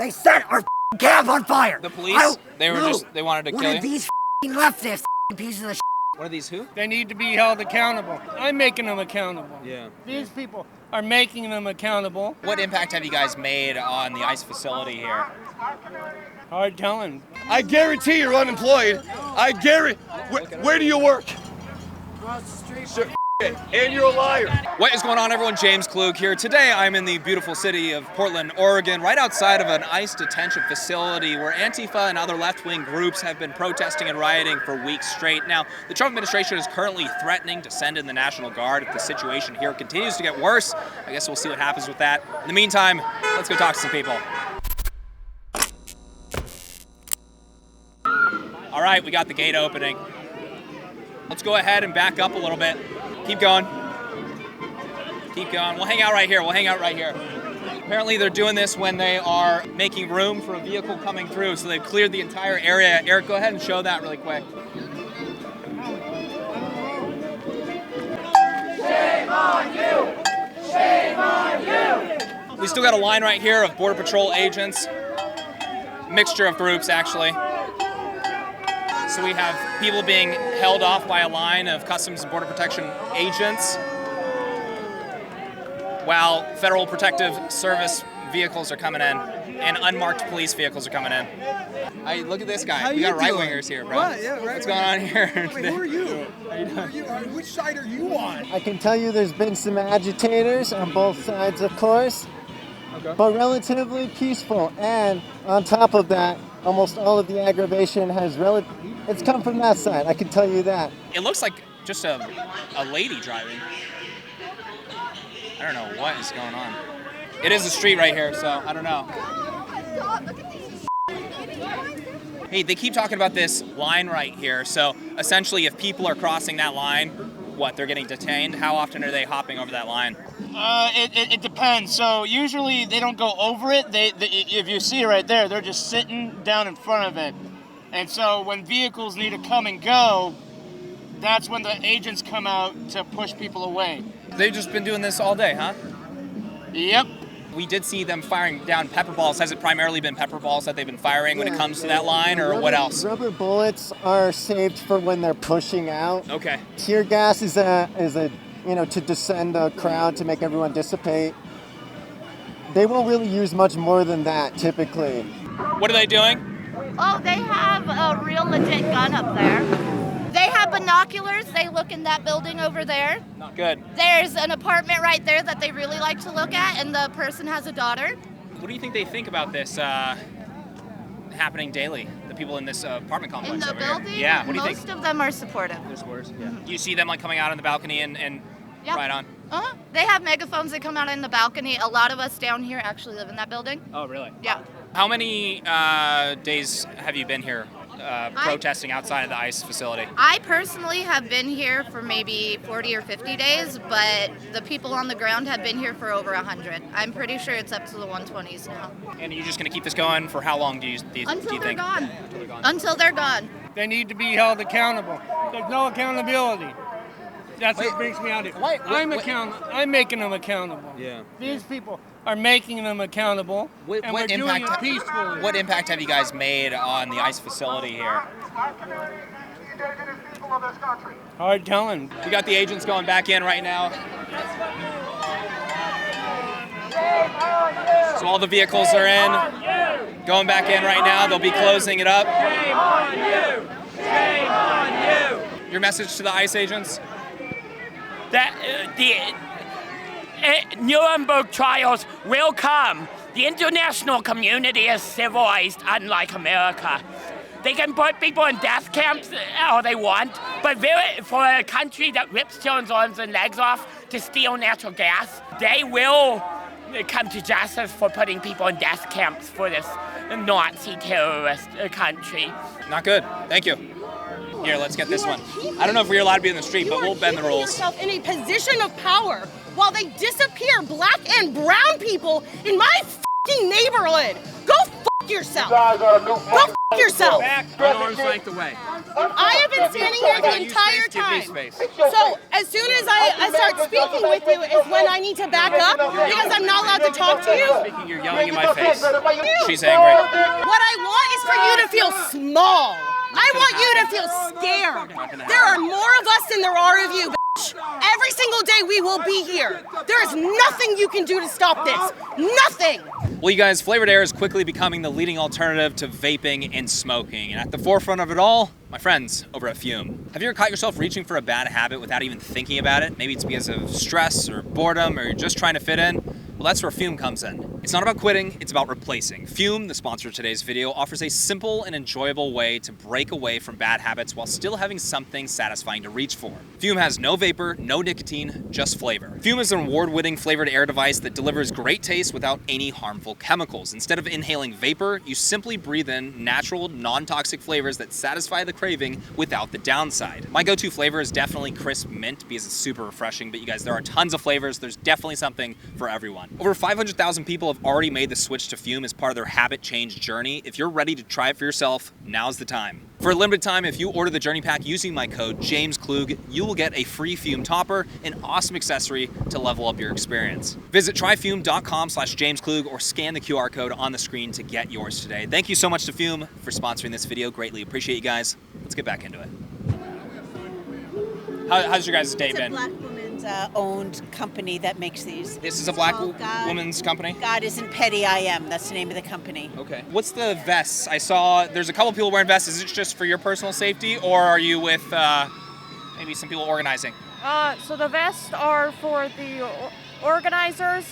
They set our cab on fire. The police? They wanted to kill you? One of these leftists pieces of What are these who? They need to be held accountable. I'm making them accountable. Yeah. These people are making them accountable. What impact have you guys made on the ICE facility here? Hard telling. I guarantee you're unemployed. I guarantee. Where do you work? Across the street. Sir, and you're a liar. What is going on, everyone? James Klug here. Today I'm in the beautiful city of Portland, Oregon, right outside of an ICE detention facility where Antifa and other left-wing groups have been protesting and rioting for weeks straight. Now, the Trump administration is currently threatening to send in the National Guard if the situation here continues to get worse. I guess we'll see what happens with that. In the meantime, let's go talk to some people. All right, we got the gate opening. Let's go ahead and back up a little bit. Keep going. Keep going. We'll hang out right here. Apparently they're doing this when they are making room for a vehicle coming through, so they've cleared the entire area. Eric, go ahead and show that really quick. Shame on you! Shame on you! We still got a line right here of Border Patrol agents. Mixture of groups, actually. So we have people being held off by a line of Customs and Border Protection agents, while Federal Protective Service vehicles are coming in and unmarked police vehicles are coming in. Look at this guy. We got right-wingers here, bro. What? Yeah, What's going on here? Wait, who are you? Which side are you on? I can tell you there's been some agitators on both sides, of course, but relatively peaceful. And on top of that, almost all of the aggravation it's come from that side, I can tell you that. It looks like just a lady driving. I don't know what is going on. It is a street right here, so I don't know. Hey, they keep talking about this line right here. So essentially, if people are crossing that line, what, they're getting detained? How often are they hopping over that line? It depends. So usually they don't go over it. If you see it right there, they're just sitting down in front of it. And so when vehicles need to come and go, that's when the agents come out to push people away. They've just been doing this all day, huh? Yep. We did see them firing down pepper balls. Has it primarily been pepper balls that they've been firing when it comes to that line, or what else? Rubber bullets are saved for when they're pushing out. Okay. Tear gas is a to descend a crowd to make everyone dissipate. They won't really use much more than that typically. What are they doing? Oh, they have a real legit gun up there. They have binoculars. They look in that building over there. Not good. There's an apartment right there that they really like to look at, and the person has a daughter. What do you think they think about this happening daily? The people in this apartment complex In the over building? here? Yeah, what do you think? Most of them are supportive. They're supporters? Yeah. Do you see them coming out on the balcony and Yep. right on? Uh-huh. They have megaphones that come out in the balcony. A lot of us down here actually live in that building. Oh, really? Yeah. How many days have you been here protesting outside of the ICE facility? I personally have been here for maybe 40 or 50 days, but the people on the ground have been here for over 100. I'm pretty sure it's up to the 120s now. And are you just going to keep this going for how long do you think? Until they're gone. Until they're gone. They need to be held accountable. There's no accountability. That's what brings me out here. I'm making them accountable. Yeah. These people are making them accountable, and we're doing it peacefully. What impact have you guys made on the ICE facility here? Hard telling. We got the agents going back in right now. So all the vehicles are in, going back in right now. They'll be closing it up. Shame on you! Shame on you! Your message to the ICE agents? That the Nuremberg trials will come. The international community is civilized, unlike America. They can put people in death camps all they want, but for a country that rips children's arms and legs off to steal natural gas, they will come to justice for putting people in death camps for this Nazi terrorist country. Not good. Thank you. Here, let's get this one. I don't know if we're allowed to be in the street, but we'll bend the rules. You are keeping yourself in a position of power while they disappear black and brown people in my f***ing neighborhood. Go f*** yourself. Go f*** yourself. Back, arms length away. I have been standing here the entire time. So as soon as I start speaking with you is when I need to back up because I'm not allowed to talk to you. You're yelling in my face. She's angry. What I want is for you to feel small. I want you to feel scared. There are more of us than there are of you, bitch. Every single day we will be here. There is nothing you can do to stop this. Nothing. Well, you guys, flavored air is quickly becoming the leading alternative to vaping and smoking. And at the forefront of it all, my friends over at Fume. Have you ever caught yourself reaching for a bad habit without even thinking about it? Maybe it's because of stress or boredom, or you're just trying to fit in. Well, that's where Fume comes in. It's not about quitting, it's about replacing. Fume, the sponsor of today's video, offers a simple and enjoyable way to break away from bad habits while still having something satisfying to reach for. Fume has no vapor, no nicotine, just flavor. Fume is an award-winning flavored air device that delivers great taste without any harmful chemicals. Instead of inhaling vapor, you simply breathe in natural, non-toxic flavors that satisfy the craving without the downside. My go-to flavor is definitely crisp mint because it's super refreshing, but you guys, there are tons of flavors. There's definitely something for everyone. Over 500,000 people have already made the switch to Fume as part of their habit change journey. If you're ready to try it for yourself, now's the time. For a limited time, if you order the Journey Pack using my code JamesKlug, you will get a free Fume topper, an awesome accessory to level up your experience. Visit tryfume.com/JamesKlug or scan the QR code on the screen to get yours today. Thank you so much to Fume for sponsoring this video. Greatly appreciate you guys. Let's get back into it. How's your guys' day been? It's a black woman's owned company that makes these. This is a black woman's company? God Isn't Petty, I Am. That's the name of the company. Okay. What's the vests? I saw there's a couple people wearing vests. Is it just for your personal safety, or are you with maybe some people organizing? So the vests are for the organizers.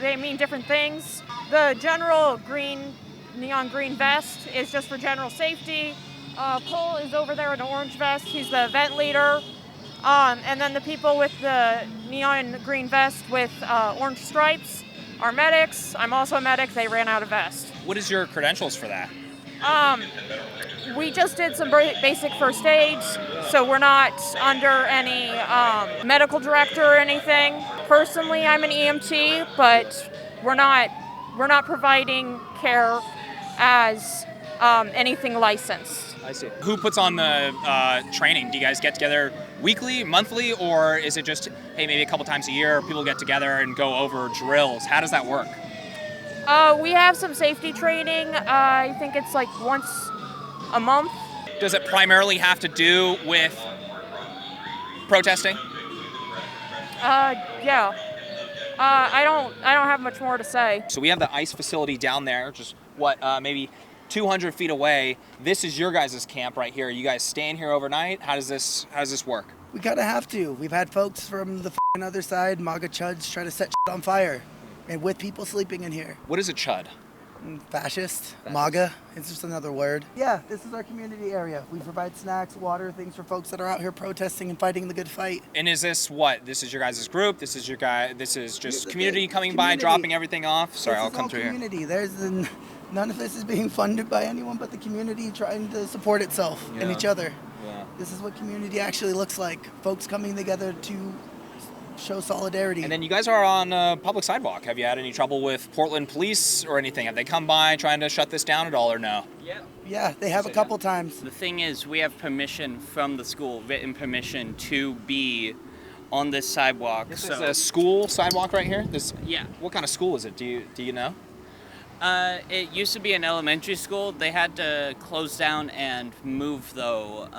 They mean different things. The general neon green vest is just for general safety. Cole is over there in an orange vest. He's the event leader. And then the people with the neon green vest with orange stripes are medics. I'm also a medic. They ran out of vest. What is your credentials for that? We just did some basic first aids, so we're not under any medical director or anything. Personally, I'm an EMT, but we're not providing care as anything licensed. I see. Who puts on the training? Do you guys get together weekly, monthly, or is it just, hey, maybe a couple times a year, people get together and go over drills? How does that work? We have some safety training. I think it's like once a month. Does it primarily have to do with protesting? Yeah. I don't have much more to say. So we have the ice facility down there, just maybe 200 feet away. This is your guys' camp right here. You guys staying here overnight? How does this work? We kind of have to. We've had folks from the other side, MAGA chuds, try to set shit on fire, and with people sleeping in here. What is a chud? Fascist. MAGA. It's just another word. Yeah, this is our community area. We provide snacks, water, things for folks that are out here protesting and fighting the good fight. And is this what? This is your guys' group? This is just community coming by, dropping everything off? Sorry, I'll come through here. Community. None of this is being funded by anyone but the community trying to support itself and each other. Yeah. This is what community actually looks like. Folks coming together to show solidarity. And then you guys are on a public sidewalk. Have you had any trouble with Portland police or anything? Have they come by trying to shut this down at all or no? Yeah, they have a couple times. The thing is, we have permission from the school, written permission to be on this sidewalk. This is a school sidewalk right here? Yeah. What kind of school is it? Do you know? It used to be an elementary school. They had to close down and move, though,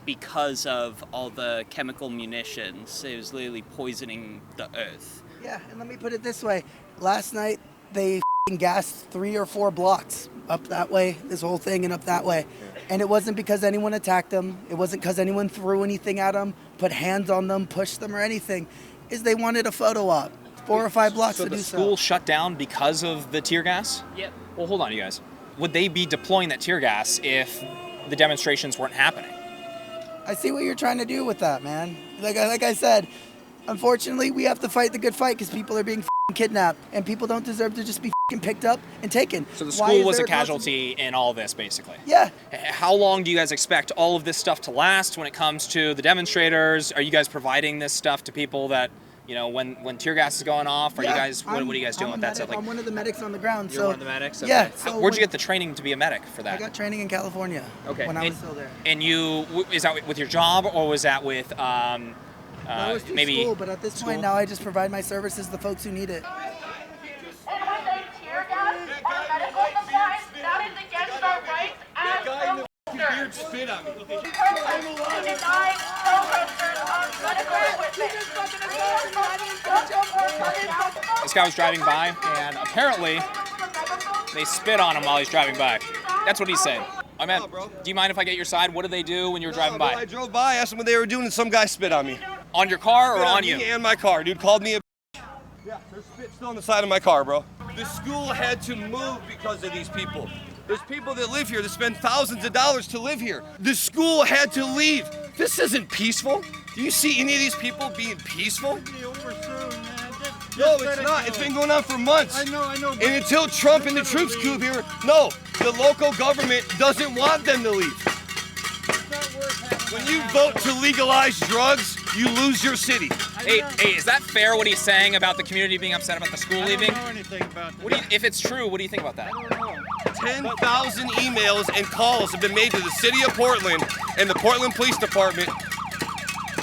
because of all the chemical munitions. It was literally poisoning the earth. Yeah, and let me put it this way. Last night, they gassed 3 or 4 blocks up that way, this whole thing, and up that way. And it wasn't because anyone attacked them. It wasn't because anyone threw anything at them, put hands on them, pushed them, or anything. They wanted a photo op. 4 or 5 blocks to do so. So the school shut down because of the tear gas? Yep. Well, hold on, you guys. Would they be deploying that tear gas if the demonstrations weren't happening? I see what you're trying to do with that, man. Like I said, unfortunately, we have to fight the good fight because people are being kidnapped, and people don't deserve to just be picked up and taken. So the school was a casualty in all of this, basically? Yeah. How long do you guys expect all of this stuff to last when it comes to the demonstrators? Are you guys providing this stuff to people that You know, when tear gas is going off, are you guys? What are you guys doing with that stuff? I'm one of the medics on the ground. You're one of the medics. Okay. Yeah. So where'd you get the training to be a medic for that? I got training in California. Okay. When I was still there. And is that with your job, or was that with That was through maybe school, but at this point now I just provide my services to the folks who need it. Beard spit on me. This guy was driving by, and apparently they spit on him while he's driving by. That's what he's saying. I mean, do you mind if I get your side? What did they do when you were driving by? I drove by, asked them what they were doing, and some guy spit on me. On your car or on you? Me and my car. Dude called me a Yeah, there's spit still on the side of my car, bro. The school had to move because of these people. There's people that live here that spend thousands of dollars to live here. The school had to leave. This isn't peaceful. Do you see any of these people being peaceful? No, it's not. It's been going on for months. I know. And until Trump and the troops come here, no, the local government doesn't want them to leave. When you vote to legalize drugs, you lose your city. Hey, is that fair what he's saying about the community being upset about the school leaving? I don't know anything about that. What do you, if it's true, what do you think about that? 10,000 emails and calls have been made to the city of Portland and the Portland Police Department.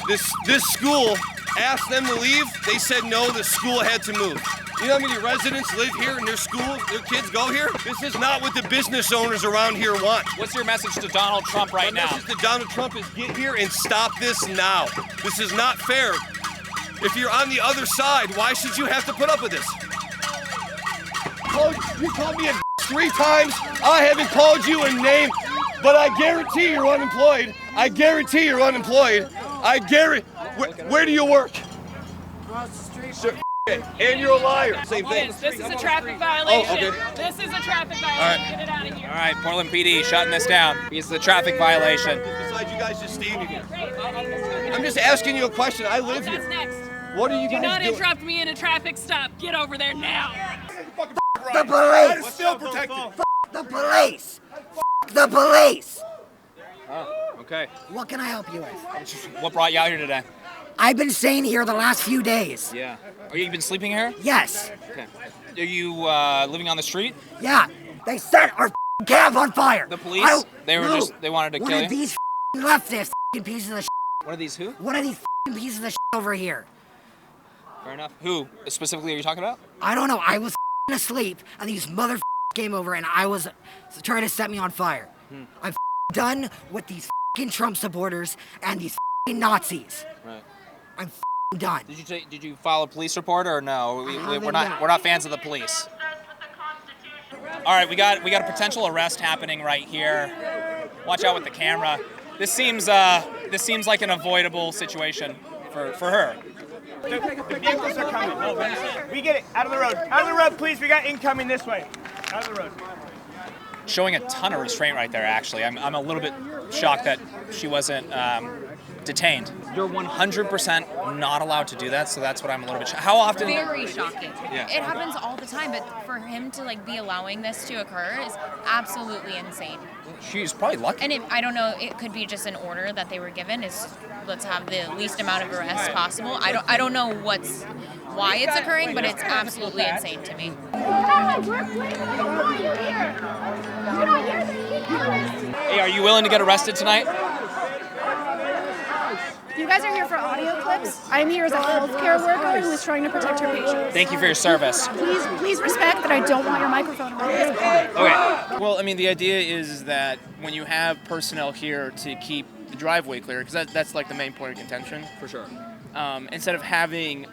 This school asked them to leave. They said no, the school had to move. You know how many residents live here and their kids go here? This is not what the business owners around here want. What's your message to Donald Trump right now? My message to Donald Trump is get here and stop this now. This is not fair. If you're on the other side, why should you have to put up with this? You called me a 3 times. I haven't called you a name, but I guarantee you're unemployed. I guarantee you're unemployed. Where do you work? Across the street. Sir, and you're a liar. Same thing. This is a traffic violation. Oh, okay. This is a traffic violation. right. Get it out of here. All right, Portland PD shutting this down. It's a traffic violation. Besides you guys just standing here. I'm just asking you a question. I live That's here. next. What are you Do guys not doing? interrupt me in a traffic stop. Get over there now. The police! Still protected. The police! The police! Oh, okay. What can I help you with? What brought you out here today? I've been staying here the last few days. Yeah. Are you been sleeping here? Yes. Okay. Are you living on the street? Yeah. They set our cab on fire. The police? They wanted to One kill of you? these leftists pieces of One of these who? One of these pieces of over here. Fair enough. Who specifically are you talking about? I don't know. I was asleep, and these mother came over, and I was trying to set me on fire. I'm done with these Trump supporters and these Nazis. Right. I'm done. Did you file a police report or no? We're not fans of the police. All right, we got a potential arrest happening right here. Watch out with the camera. This seems like an avoidable situation for her. The vehicles are coming. We get it. Out of the road. Out of the road, please. We got incoming this way. Out of the road. Showing a ton of restraint right there, actually. I'm a little bit shocked that she wasn't detained. You're 100% not allowed to do that, so that's what I'm a little bit shocked. How often? Very shocking. Yeah. It happens all the time, but for him to be allowing this to occur is absolutely insane. She's probably lucky. And I don't know, it could be just an order that they were given is let's have the least amount of arrests possible. I don't know why it's occurring, but it's absolutely insane to me. Hey, are you willing to get arrested tonight? You guys are here for audio clips. I'm here as a healthcare worker who is trying to protect your patients. Thank you for your service. Please respect that I don't want your microphone around this point. Okay. Well, I mean, the idea is that when you have personnel here to keep the driveway clear, because that's like the main point of contention. For sure. Instead of having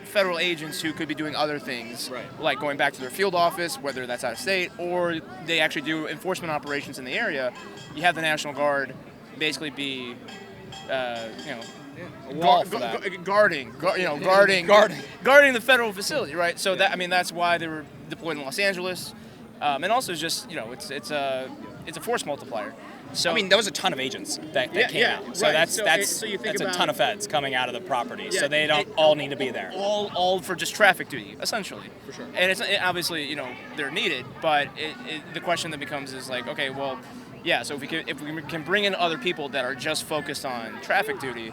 federal agents who could be doing other things, like going back to their field office, whether that's out of state, or they actually do enforcement operations in the area, you have the National Guard basically be, guarding the federal facility, right? So that's why they were deployed in Los Angeles, and also just it's a force multiplier. So I mean, there was a ton of agents that came out. So that's a ton of feds coming out of the property. Yeah, so they don't all need to be there. All for just traffic duty, essentially. For sure. And it's obviously they're needed, but the question that becomes is like, okay, well, yeah. So if we can bring in other people that are just focused on traffic duty,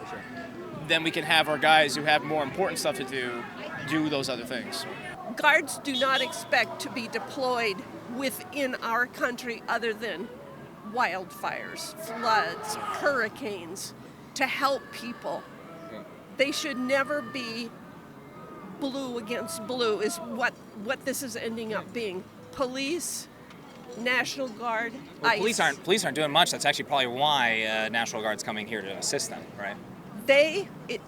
then we can have our guys who have more important stuff to do those other things. Guards do not expect to be deployed within our country other than wildfires, floods, hurricanes, to help people. They should never be blue against blue is what this is ending up being. Police, National Guard, Well, ICE. police aren't doing much. That's actually probably why National Guard's coming here to assist them, right?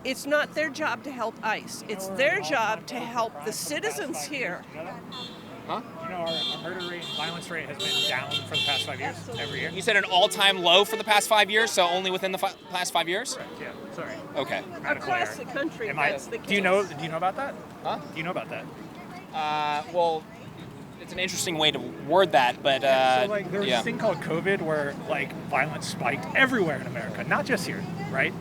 It's not their job to help ICE. It's their job to help the citizens here. Huh? You know, our murder rate and violence rate has been down for the past 5 years, every year. You said an all-time low for the past 5 years, so only within the past 5 years? Correct, yeah, sorry. Okay. Across the country, that's the case. Do you know about that? Huh? Do you know about that? Well, it's an interesting way to word that, but so like there was this thing called COVID where like violence spiked everywhere in America, not just here, right?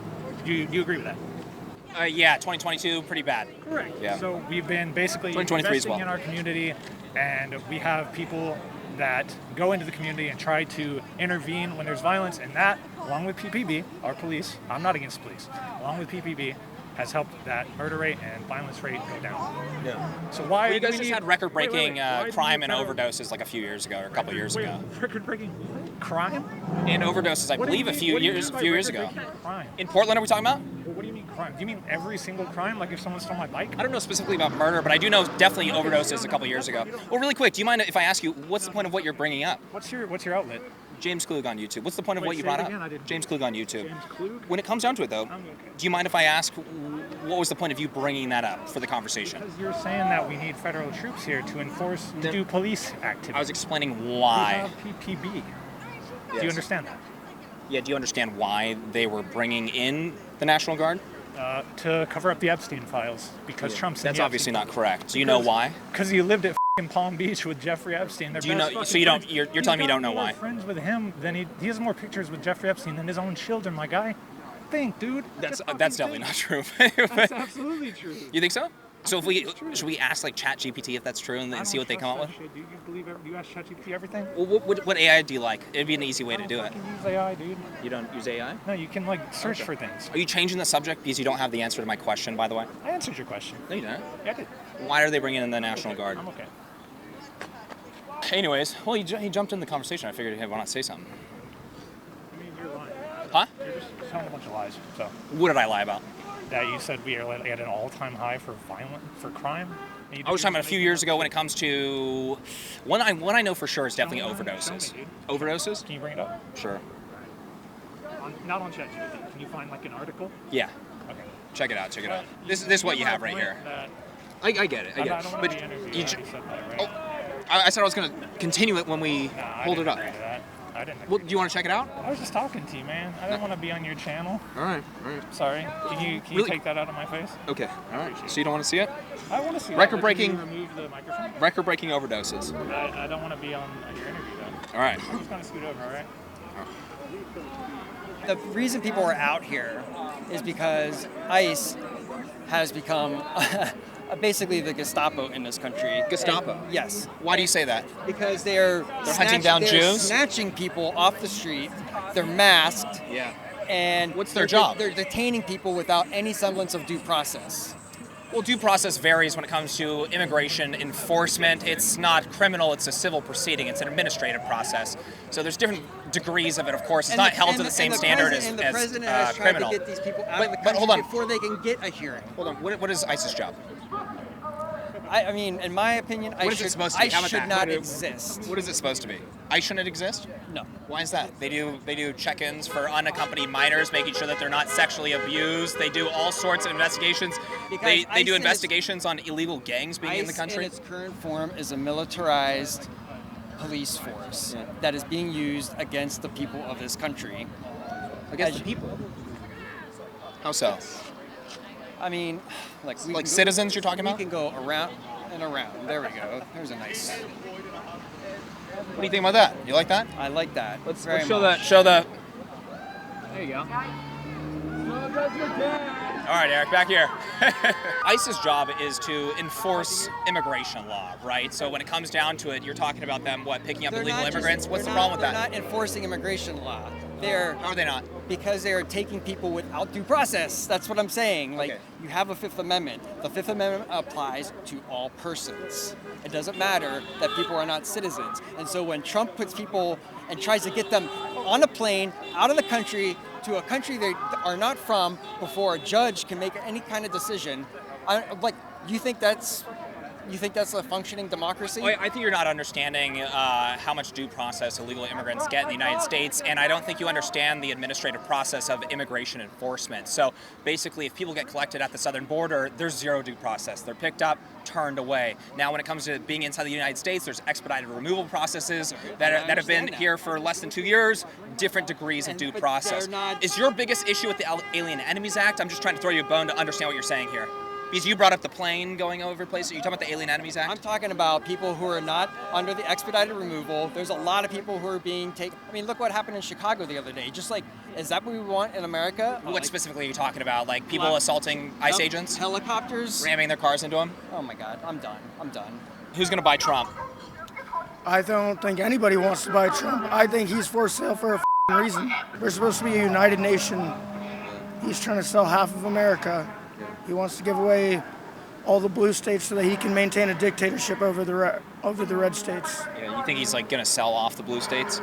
Do you agree with that? Yeah, 2022, pretty bad. Correct. Yeah. So we've been basically 2023 as investing well. in our community, and we have people that go into the community and try to intervene when there's violence, and that, along with PPB, our police, I'm not against police, along with PPB, has helped that murder rate and violence rate go down. Yeah. So why you do guys we just need- had record-breaking wait, why do crime we and need federal- overdoses like a few years ago, or a couple years ago. Record-breaking crime? And overdoses, I What do you believe, a mean- few what do you years mean by ago. record-breaking crime? In Portland, are we talking about? Well, what do you mean crime? Do you mean every single crime? Like if someone stole my bike? I don't know specifically about murder, but I do know definitely overdoses a couple years ago. Well, really quick, do you mind if I ask you, what's the point of what you're bringing up? What's your outlet? James Klug on YouTube. What's the point of Wait, what you say brought it up? again, I didn't- James Klug on YouTube. James Klug? When it comes down to it, though, Okay. do you mind if I ask, what was the point of you bringing that up for the conversation? Because you're saying that we need federal troops here to enforce, to do police activity. I was explaining why. We have PPB. Do Yes. you understand that? Yeah, do you understand why they were bringing in the National Guard? To cover up the Epstein files, because Yeah, Trump's in that's the obviously Epstein not correct. Do you know why? Because he lived at f***ing Palm Beach with Jeffrey Epstein. Do you know? So you don't? You're telling me you don't know why? Friends with him, then he has more pictures with Jeffrey Epstein than his own children. My guy, think, dude. That's definitely not true. That's absolutely true. You think so? So if should we ask like ChatGPT if that's true and see what they come up with? Do you believe you ask ChatGPT everything? Well, what AI do you like? It'd be an easy way to do it. Use AI, dude. You don't use AI? No, you can like search for things. Are you changing the subject because you don't have the answer to my question, by the way? I answered your question. No, you didn't. Yeah, I did. Why are they bringing in the National Guard? I'm okay. Anyways, well, he jumped in the conversation. I figured, hey, why not say something? I mean, you're lying. Huh? You're just telling a bunch of lies. So. What did I lie about? That you said we are at an all-time high for crime. I was talking about a few years ago when it comes to one I know for sure is definitely overdoses. Overdoses? Can you bring it up? Sure. Not on ChatGPT. Can you find like an article? Yeah. Okay. Check it out. Check it out. This is what you have right here. I get it. I get it. But I said I was gonna continue it when we pulled it up. I didn't. Well, do you want to check it out? I was just talking to you, man. I didn't want to be on your channel. All right. All right. Sorry. Can you Really? take that out of my face? Okay. All right. So you don't want to see it? I want to see Record-breaking. Can you remove the microphone? Record-breaking overdoses. I don't want to be on your interview though. All right. I'm just gonna scoot over. All right. The reason people are out here is because ICE has become basically the Gestapo in this country. Gestapo? Yes. Why do you say that? Because they're hunting down they're Jews? snatching people off the street. They're masked. Yeah. And what's their job? They're detaining people without any semblance of due process. Well, due process varies when it comes to immigration enforcement. It's not criminal, it's a civil proceeding. It's an administrative process. So there's different degrees of it, of course. It's not held to the same standard as the president has tried criminal. to get these people out of the But country hold on. before they can get a hearing. Hold on. What is ICE's job? I mean, in my opinion, What is it supposed to be? ICE How about should that? not exist. What is it supposed to be? ICE shouldn't exist? No. Why is that? They do check-ins for unaccompanied minors, making sure that they're not sexually abused. They do all sorts of investigations. They ICE do in investigations on illegal gangs being in the ICE country. in its current form is a militarized police force that is being used against the people of this country. Against the people? How so? I mean, like citizens you're talking about? We can go around and around. There we go. There's a nice. What do you think about that? You like that? I like that. Let's very show much. Show the. There you go. All right, Eric, back here. ICE's job is to enforce immigration law, right? So when it comes down to it, you're talking about them, picking up illegal immigrants? What's the problem with that? They're not enforcing immigration law. How are they not? Because they are taking people without due process. That's what I'm saying. Like, you have a Fifth Amendment. The Fifth Amendment applies to all persons. It doesn't matter that people are not citizens. And so when Trump puts people and tries to get them on a plane out of the country to a country they are not from before a judge can make any kind of decision, you think that's a functioning democracy? I think you're not understanding how much due process illegal immigrants get in the United States, and I don't think you understand the administrative process of immigration enforcement. So basically, if people get collected at the southern border, there's zero due process. They're picked up, turned away. Now, when it comes to being inside the United States, there's expedited removal processes that have been here for less than 2 years, different degrees of due process. Is your biggest issue with the Alien Enemies Act? I'm just trying to throw you a bone to understand what you're saying here. Because you brought up the plane going over places. Are you talking about the Alien Enemies Act? I'm talking about people who are not under the expedited removal. There's a lot of people who are being taken. I mean, look what happened in Chicago the other day. Just like, is that what we want in America? What specifically are you talking about? Like people assaulting ICE agents? Helicopters? Ramming their cars into them? Oh my God, I'm done. Who's going to buy Trump? I don't think anybody wants to buy Trump. I think he's for sale for a reason. We're supposed to be a united nation. He's trying to sell half of America. He wants to give away all the blue states so that he can maintain a dictatorship over the red states. Yeah, you think he's going to sell off the blue states?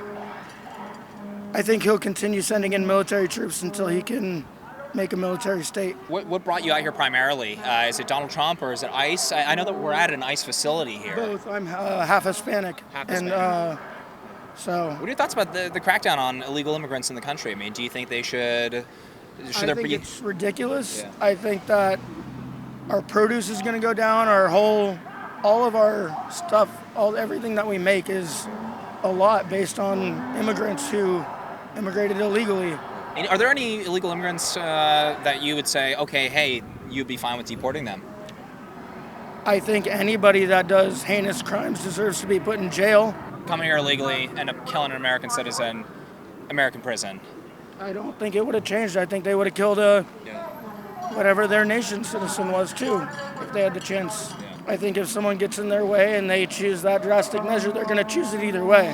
I think he'll continue sending in military troops until he can make a military state. What brought you out here primarily? Is it Donald Trump or is it ICE? I know that we're at an ICE facility here. Both. I'm half Hispanic. So. What are your thoughts about the crackdown on illegal immigrants in the country? I mean, do you think they should? I think it's ridiculous. Yeah. I think that our produce is going to go down. All of our stuff, everything that we make is a lot based on immigrants who immigrated illegally. Are there any illegal immigrants that you would say, okay, hey, you'd be fine with deporting them? I think anybody that does heinous crimes deserves to be put in jail. Coming here illegally, end up killing an American citizen, American prison. I don't think it would have changed. I think they would have killed whatever their nation's citizen was too, if they had the chance. Yeah. I think if someone gets in their way and they choose that drastic measure, they're going to choose it either way.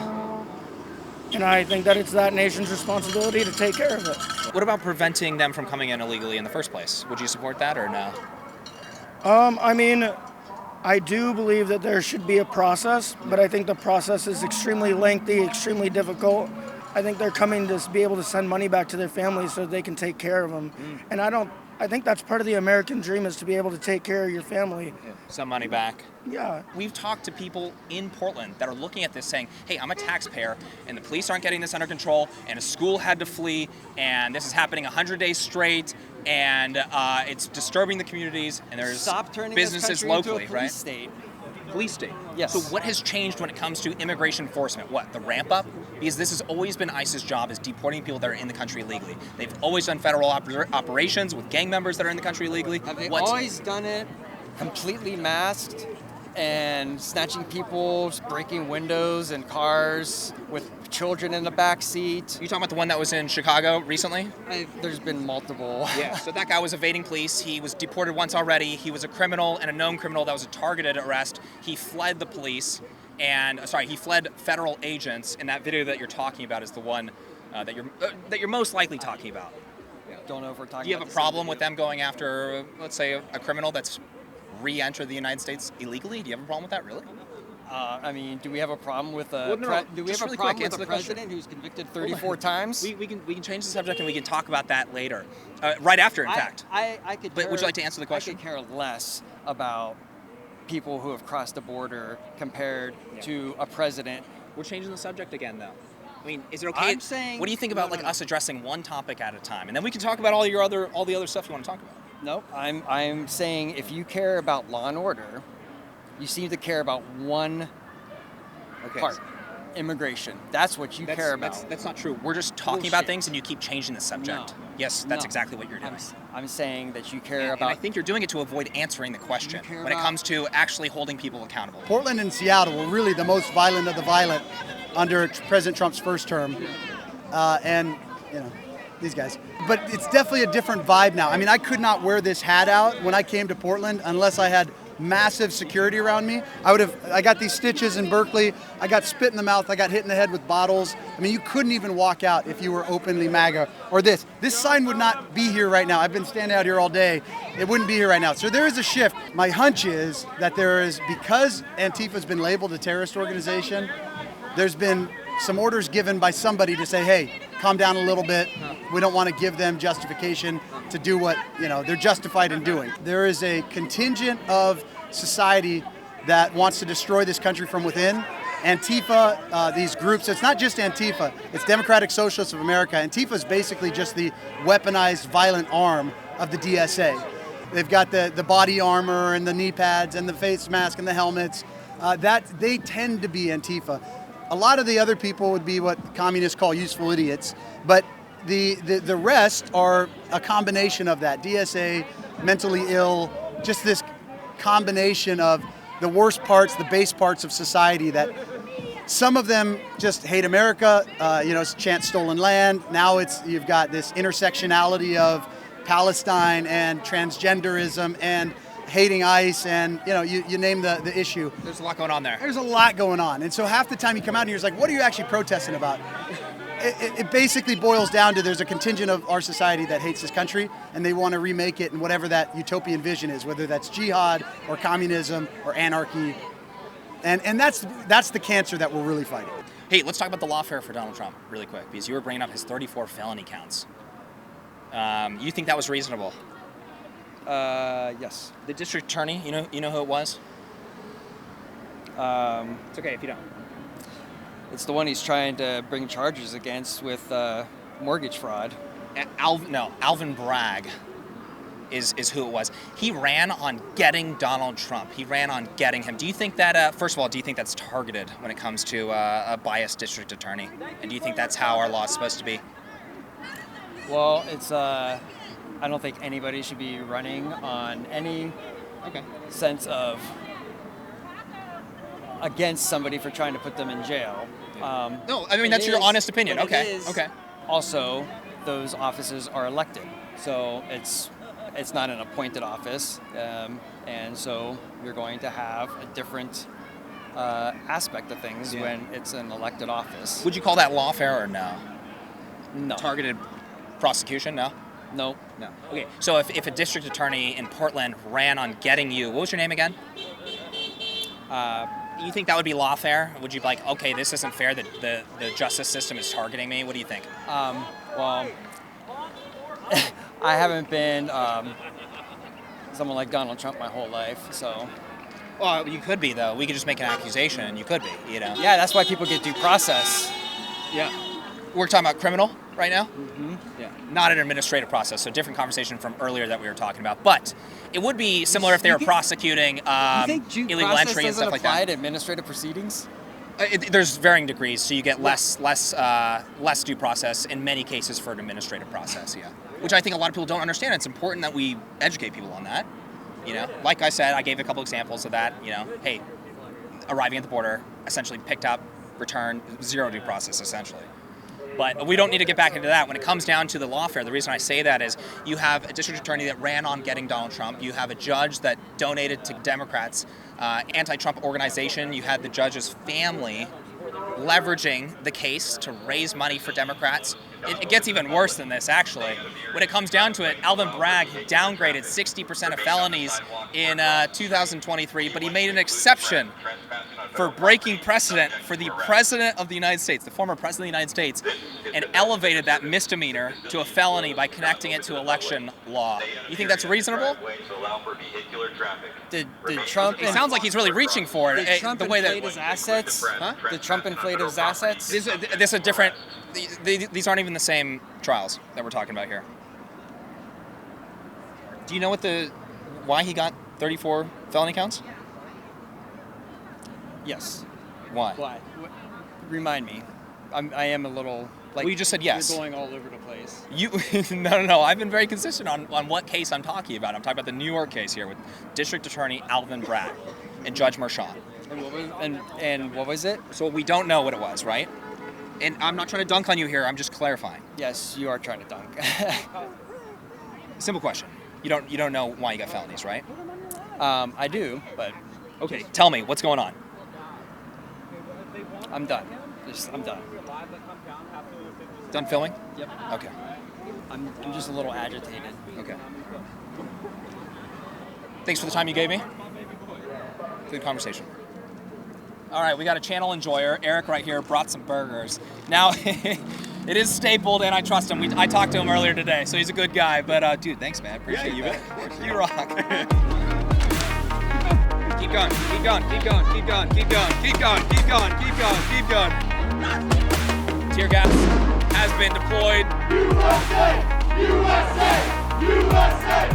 And I think that it's that nation's responsibility to take care of it. What about preventing them from coming in illegally in the first place? Would you support that or no? I mean, I do believe that there should be a process, but I think the process is extremely lengthy, extremely difficult. I think they're coming to be able to send money back to their families so they can take care of them. And I think that's part of the American dream, is to be able to take care of your family. Some money back. Yeah. We've talked to people in Portland that are looking at this saying, hey, I'm a taxpayer and the police aren't getting this under control and a school had to flee and this is happening 100 days straight and it's disturbing the communities and there's businesses locally, into a police right? State. Police state. Yes. So what has changed when it comes to immigration enforcement? What, the ramp up? Because this has always been ICE's job, is deporting people that are in the country illegally. They've always done federal operations with gang members that are in the country illegally. Have they always done it completely masked and snatching people, breaking windows and cars with children in the back seat? You talking about the one that was in Chicago recently? There's been multiple. Yeah, so that guy was evading police. He was deported once already. He was a criminal and a known criminal that was a targeted arrest. He fled the police he fled federal agents, and that video that you're talking about is the one that you're most likely talking about. Yeah. Don't know if we're talking about. Do you have a problem with them going after, let's say, a criminal that's re-entered the United States illegally? Do you have a problem with that, really? I mean, do we have a problem with a president who's convicted 34 times? We can change the subject and we can talk about that later, right after, in fact. I could. But would you like to answer the question? I could care less about people who have crossed the border compared to a president. We're changing the subject again, though. I mean, is it okay? I'm saying. What do you think about us addressing one topic at a time, and then we can talk about all the other stuff you want to talk about? No, I'm saying if you care about law and order, you seem to care about one part, immigration. That's what you care about. That's not true. We're just talking about things, and you keep changing the subject. No. Yes, that's exactly what you're doing. I'm saying that you care about. And I think you're doing it to avoid answering the question when it comes to actually holding people accountable. Portland and Seattle were really the most violent of the violent under President Trump's first term, and these guys. But it's definitely a different vibe now. I mean, I could not wear this hat out when I came to Portland unless I had massive security around me. I got these stitches in Berkeley. I got spit in the mouth. I got hit in the head with bottles. I mean, you couldn't even walk out if you were openly MAGA or this. This sign would not be here right now. I've been standing out here all day. It wouldn't be here right now. So there is a shift. My hunch is that there is, because Antifa's been labeled a terrorist organization, there's been some orders given by somebody to say, hey, calm down a little bit. We don't want to give them justification to do what, they're justified in doing. There is a contingent of society that wants to destroy this country from within. Antifa, these groups, it's not just Antifa, it's Democratic Socialists of America. Antifa is basically just the weaponized violent arm of the DSA. They've got the body armor and the knee pads and the face mask and the helmets. They tend to be Antifa. A lot of the other people would be what communists call useful idiots, but the rest are a combination of that. DSA, mentally ill, just this combination of the worst parts, the base parts of society that some of them just hate America, chant stolen land. Now you've got this intersectionality of Palestine and transgenderism and hating ICE, and you name the issue. There's a lot going on there. There's a lot going on, and so half the time you come out here, it's like, what are you actually protesting about? It basically boils down to there's a contingent of our society that hates this country, and they want to remake it in whatever that utopian vision is, whether that's jihad or communism or anarchy, and that's the cancer that we're really fighting. Hey, let's talk about the lawfare for Donald Trump really quick, because you were bringing up his 34 felony counts. You think that was reasonable? Yes. The district attorney, you know who it was? It's okay if you don't. It's the one he's trying to bring charges against with mortgage fraud. Alvin Bragg is who it was. He ran on getting Donald Trump. He ran on getting him. Do you think that, first of all, do you think that's targeted when it comes to a biased district attorney? And do you think that's how our law is supposed to be? Well, it's I don't think anybody should be running on any sense of against somebody for trying to put them in jail. No, I mean, that's your honest opinion. Okay. Also, those offices are elected, so it's not an appointed office, and so you're going to have a different aspect of things when it's an elected office. Would you call that lawfare or no? No. Targeted prosecution? No. No. Okay, so if a district attorney in Portland ran on getting you, what was your name again? You think that would be lawfare? Would you be like, okay, this isn't fair that the justice system is targeting me? What do you think? Well, I haven't been someone like Donald Trump my whole life, so. Well, you could be, though. We could just make an accusation, and you could be, Yeah, that's why people get due process. Yeah. We're talking about criminal right now? Mm-hmm. Yeah. Not an administrative process, so different conversation from earlier that we were talking about. But it would be similar if they were prosecuting illegal entry and stuff like that. Apply to administrative proceedings? There's varying degrees, so you get less due process in many cases for an administrative process, which I think a lot of people don't understand. It's important that we educate people on that. Like I said, I gave a couple examples of that. Hey, arriving at the border, essentially picked up, returned, zero due process, essentially. But we don't need to get back into that. When it comes down to the lawfare, the reason I say that is you have a district attorney that ran on getting Donald Trump. You have a judge that donated to Democrats, anti-Trump organization. You had the judge's family leveraging the case to raise money for Democrats. It gets even worse than this, actually. When it comes down to it, Alvin Bragg downgraded 60% of felonies in 2023, but he made an exception for breaking precedent for the President of the United States, the former President of the United States, and elevated that misdemeanor to a felony by connecting it to election law. You think that's reasonable? Did Trump... It sounds like he's really reaching for it. Did Trump inflate his assets? Huh? Did Trump inflate his assets? This is a different... These aren't even the same trials that we're talking about here. Do you know why he got 34 felony counts? Yes. Why? Remind me. I am a little... Well, you just said yes. You're going all over the place. No. I've been very consistent on what case I'm talking about. I'm talking about the New York case here with District Attorney Alvin Bragg and Judge Marchand. And what was it? So we don't know what it was, right? And I'm not trying to dunk on you here. I'm just clarifying. Yes, you are trying to dunk. Simple question. You don't know why you got felonies, right? I do, but okay. Tell me what's going on. I'm done. I'm done. Done filming? Yep. Okay. I'm just a little agitated. Okay. Thanks for the time you gave me. Good conversation. All right, we got a channel enjoyer. Eric right here brought some burgers. Now, it is stapled, and I trust him. I talked to him earlier today, so he's a good guy. But dude, thanks, man. Appreciate you. You rock. Keep going. Keep going. Keep going. Keep going. Keep going. Keep going. Keep going. Keep going. Keep going. Tear gas has been deployed. USA! USA! USA!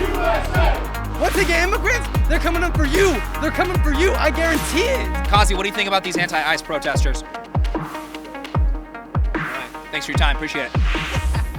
USA! Once again, immigrants, they're coming up for you. They're coming for you. I guarantee it. Kazi, what do you think about these anti-ICE protesters? All right. Thanks for your time. Appreciate it.